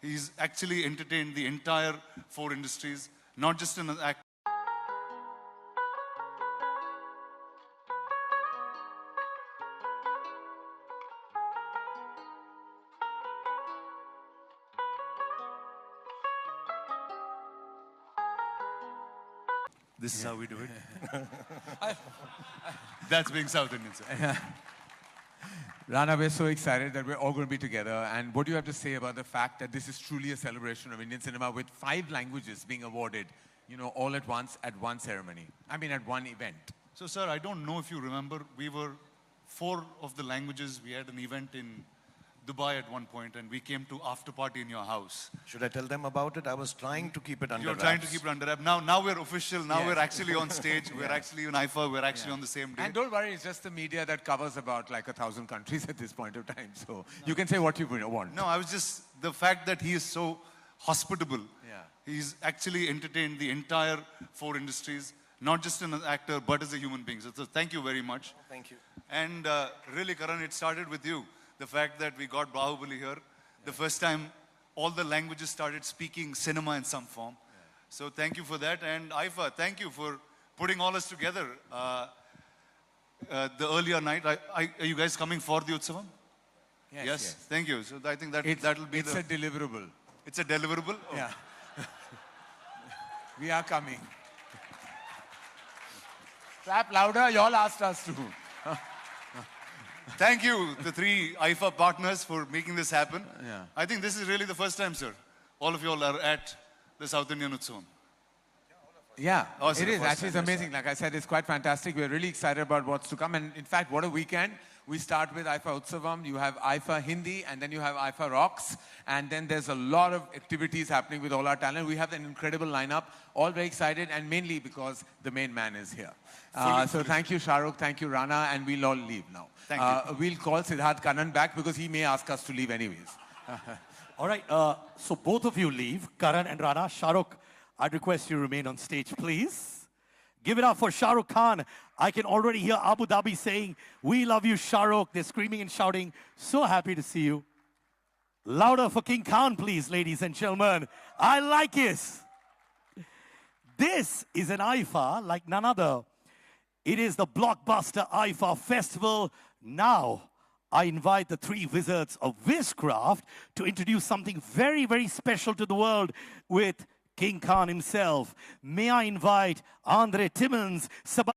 He's actually entertained the entire four industries, not just in an act. This is how we do it. That's being South Indian, sir. Rana, we're so excited that we're all going to be together. And what do you have to say about the fact that this is truly a celebration of Indian cinema with 5 languages being awarded, you know, all at once at one ceremony? I mean, at one event. So, sir, I don't know if you remember, we were 4 of the languages. We had an event in Dubai at one point, and we came to after party in your house. Should I tell them about it? I was trying to keep it under wraps. You're trying to keep it under wrap. Now we're official. Now we're actually on stage. We're actually in IFA. We're actually on the same day. And don't worry, it's just the media that covers about like 1,000 countries at this point of time. So you can say what you want. No, I was just, the fact that he is so hospitable. Yeah. He's actually entertained the entire 4 industries, not just as an actor, but as a human being. So thank you very much. Thank you. And really, Karan, it started with you. The fact that we got Bahubali here, the first time all the languages started speaking cinema in some form. So thank you for that. And IFA, thank you for putting all us together. The earlier night, are you guys coming for the Utsavam? Yes. Thank you. So I think that'll be It's a deliverable. It's a deliverable? Oh. Yeah. We are coming. Clap louder, y'all asked us to. Thank you, the 3 IFA partners, for making this happen. Yeah. I think this is really the first time, sir. All of you all are at the South Indian Utsavam. Yeah, Also it the is. first Actually, it's time, yes, amazing. Like I said, it's quite fantastic. We're really excited about what's to come. And in fact, what a weekend. We start with IFA Utsavam. You have IFA Hindi, and then you have IFA Rocks. And then there's a lot of activities happening with all our talent. We have an incredible lineup. All very excited, and mainly because the main man is here. So thank you, Shah Rukh. Thank you, Rana. And we'll all leave now. Thank you. We'll call Siddharth Kannan back because he may ask us to leave anyways. All right, so both of you leave, Karan and Rana. Shah Rukh, I'd request you remain on stage, please. Give it up for Shah Rukh Khan. I can already hear Abu Dhabi saying, "We love you, Shah Rukh." They're screaming and shouting. So happy to see you. Louder for King Khan, please, ladies and gentlemen. I like it. This is an IFA like none other. It is the blockbuster IFA Festival. Now, I invite the 3 wizards of Wizcraft to introduce something very, very special to the world with King Khan himself. May I invite Andre Timmons,